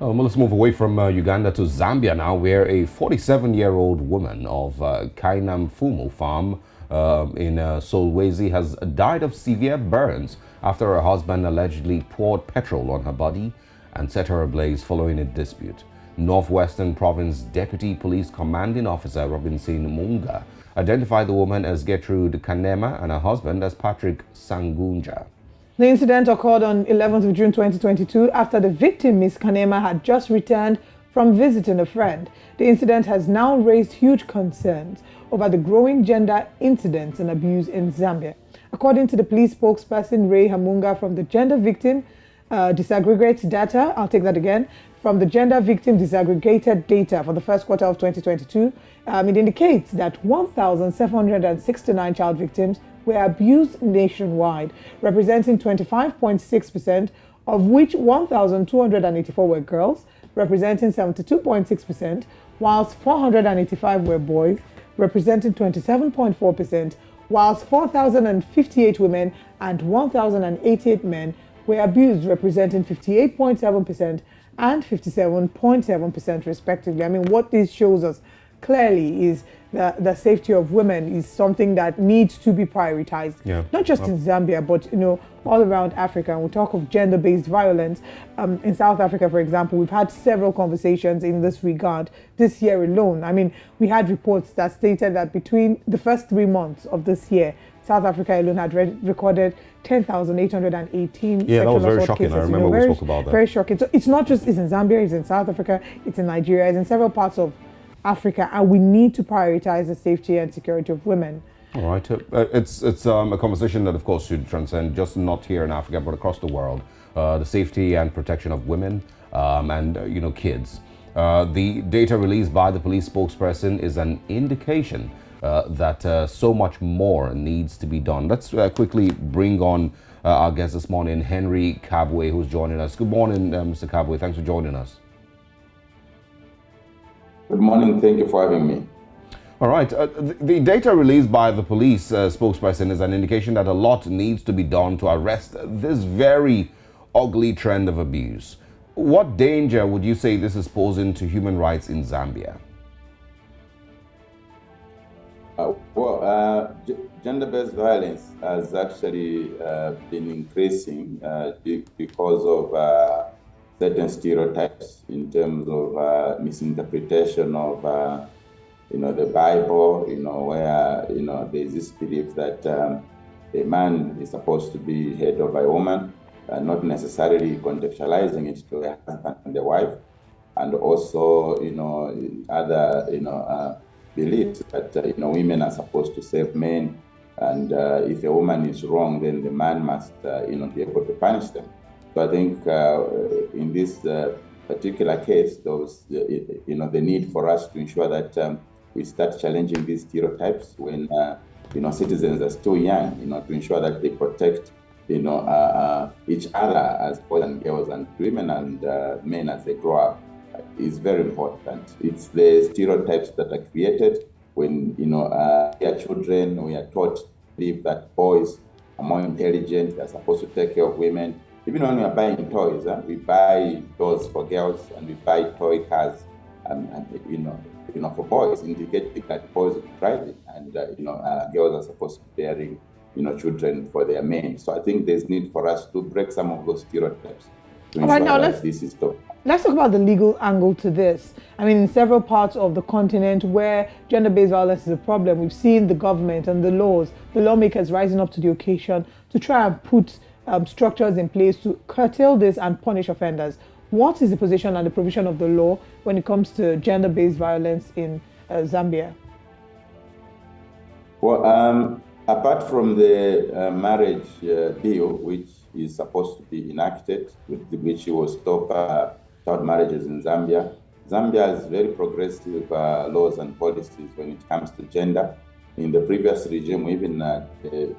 Well, let's move away from Uganda to Zambia now, where a 47-year-old woman of Kainamfumu farm in Solwezi has died of severe burns after her husband allegedly poured petrol on her body and set her ablaze following a dispute. Northwestern Province Deputy Police Commanding Officer Robinson Munga identified the woman as Gertrude Kanema and her husband as Patrick Sangunja. The incident occurred on 11th of June 2022 after the victim, Ms. Kanema, had just returned from visiting a friend. The incident has now raised huge concerns over the growing gender incidents and abuse in Zambia. According to the police spokesperson Ray Hamunga, from the gender victim disaggregated data, I'll take that again, from the gender victim disaggregated data for the first quarter of 2022, it indicates that 1,769 child victims were abused nationwide, representing 25.6%, of which 1,284 were girls, representing 72.6%, whilst 485 were boys, representing 27.4%, whilst 4,058 women and 1,088 men were abused, representing 58.7% and 57.7% respectively. I mean, what this shows us clearly is that the safety of women is something that needs to be prioritized, not just in Zambia, but all around Africa. And we talk of gender-based violence. In South Africa, for example, we've had several conversations in this regard this year alone. I mean, we had reports that stated that between the first 3 months of this year, South Africa alone had recorded 10,818 sexual that was very assault shocking. cases. I remember we spoke about that. Very shocking. So it's not just, it's in Zambia, it's in South Africa, it's in Nigeria, it's in several parts of Africa, and we need to prioritize the safety and security of women. All right. It's a conversation that, of course, should transcend just not here in Africa, but across the world. The safety and protection of women and kids. The data released by the police spokesperson is an indication that so much more needs to be done. Let's quickly bring on our guest this morning, Henry Kabwe, who's joining us. Good morning, Mr. Kabwe. Thanks for joining us. Good morning. Thank you for having me. All right. The data released by the police spokesperson is an indication that a lot needs to be done to arrest this very ugly trend of abuse. What danger would you say this is posing to human rights in Zambia? Gender-based violence has actually been increasing because of certain stereotypes in terms of misinterpretation of the Bible, where there's this belief that a man is supposed to be head of a woman, not necessarily contextualizing it to a husband and a wife, and also other beliefs that women are supposed to save men, and if a woman is wrong, then the man must be able to punish them. So I think in this particular case, there was the need for us to ensure that we start challenging these stereotypes when citizens are still young, to ensure that they protect each other as boys and girls and women and men as they grow up. Is very important. It's the stereotypes that are created when we are children. We are taught to believe that boys are more intelligent. They're supposed to take care of women. Even when we are buying toys, we buy toys for girls and we buy toy cars, and for boys, indicating that boys are driving and girls are supposed to be bearing children for their men. So I think there's need for us to break some of those stereotypes. All right, now let's talk about the legal angle to this. I mean, in several parts of the continent where gender-based violence is a problem, we've seen the government and the lawmakers rising up to the occasion to try and put structures in place to curtail this and punish offenders. What is the position and the provision of the law when it comes to gender-based violence in Zambia? Well, apart from the marriage bill, which is supposed to be enacted, with which will stop child marriages in Zambia. Zambia has very progressive laws and policies when it comes to gender. In the previous regime, even a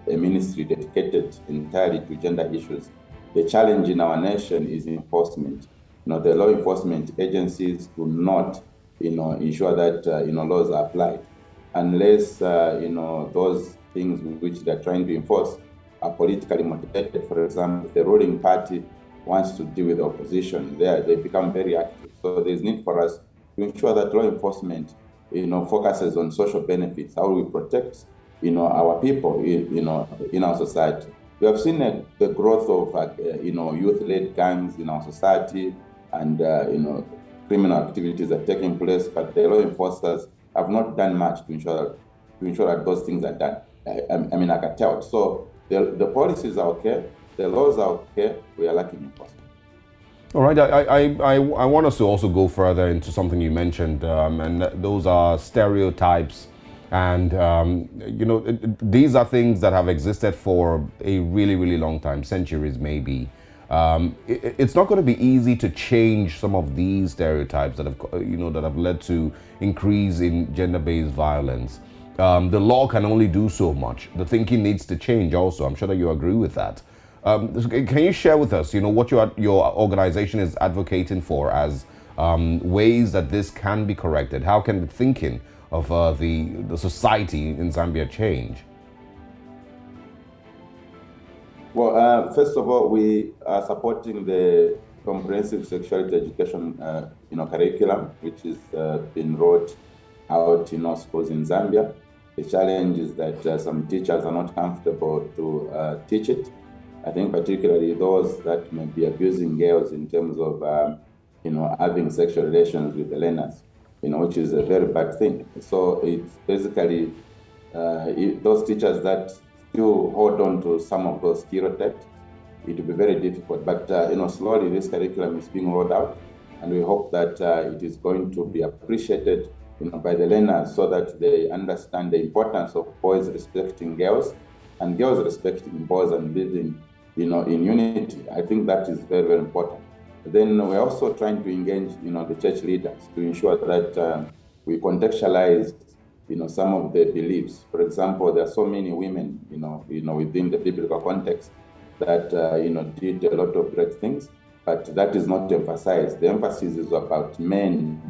ministry dedicated entirely to gender issues. The challenge in our nation is enforcement. The law enforcement agencies do not, ensure that laws are applied, unless those things which they're trying to enforce are politically motivated. For example, the ruling party wants to deal with the opposition, they become very active. So there's need for us to ensure that law enforcement, focuses on social benefits, how we protect, our people, in our society. We have seen the growth of, youth-led gangs in our society, and criminal activities are taking place, but the law enforcers have not done much to ensure that those things are done. I can tell. So the policies are okay, the laws are okay, we are lacking enforcement. All right, I want us to also go further into something you mentioned, and those are stereotypes. And, these are things that have existed for a really, really long time, centuries maybe. It's not going to be easy to change some of these stereotypes that have led to increase in gender-based violence. The law can only do so much. The thinking needs to change also. I'm sure that you agree with that. Can you share with us, what your organization is advocating for as ways that this can be corrected? How can the thinking of the society in Zambia change? Well, first of all, we are supporting the comprehensive sexuality education, curriculum, which is been rolled out in our schools in Zambia. The challenge is that some teachers are not comfortable to teach it. I think particularly those that may be abusing girls in terms of, having sexual relations with the learners, which is a very bad thing. So it's basically those teachers that still hold on to some of those stereotypes, it will be very difficult. But, slowly this curriculum is being rolled out, and we hope that it is going to be appreciated, by the learners, so that they understand the importance of boys respecting girls and girls respecting boys and living, in unity. I think that is very, very important. Then we're also trying to engage, the church leaders to ensure that we contextualize, some of the beliefs. For example, there are so many women, within the biblical context that, did a lot of great things, but that is not emphasized. The emphasis is about men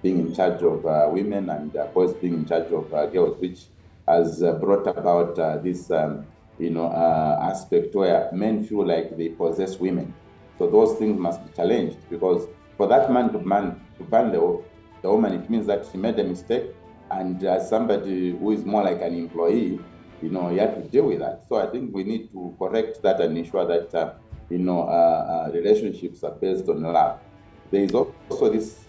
being in charge of women and boys being in charge of girls, which has brought about this, aspect where men feel like they possess women. So those things must be challenged, because for that man to ban the woman, it means that he made a mistake, and as somebody who is more like an employee, he had to deal with that. So I think we need to correct that and ensure that relationships are based on love. There is also this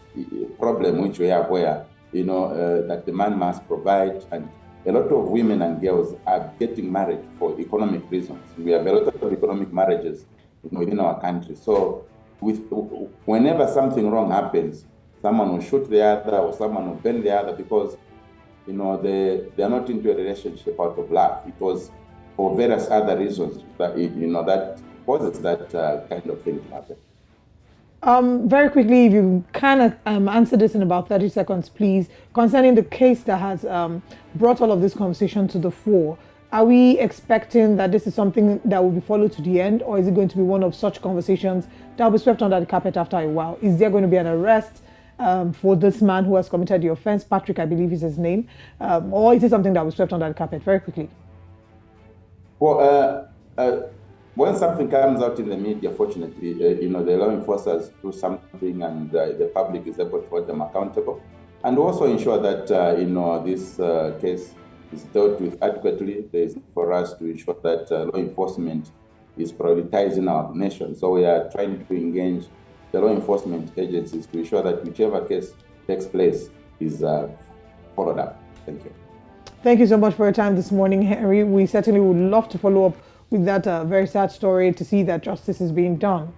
problem which we have where that the man must provide, and a lot of women and girls are getting married for economic reasons. We have a lot of economic marriages within our country. So whenever something wrong happens, someone will shoot the other or someone will bend the other because they are not into a relationship out of love. It was for various other reasons that that causes that kind of thing to happen. Very quickly, if you can answer this in about 30 seconds, please, concerning the case that has brought all of this conversation to the fore. Are we expecting that this is something that will be followed to the end, or is it going to be one of such conversations that will be swept under the carpet after a while? Is there going to be an arrest for this man who has committed the offense? Patrick, I believe is his name. Or is it something that will be swept under the carpet? Very quickly. Well, when something comes out in the media, fortunately, the law enforcers do something, and the public is able to hold them accountable, and also ensure that this case is dealt with adequately. There is for us to ensure that law enforcement is prioritized in our nation. So we are trying to engage the law enforcement agencies to ensure that whichever case takes place is followed up. Thank you. Thank you so much for your time this morning, Henry. We certainly would love to follow up with that very sad story to see that justice is being done.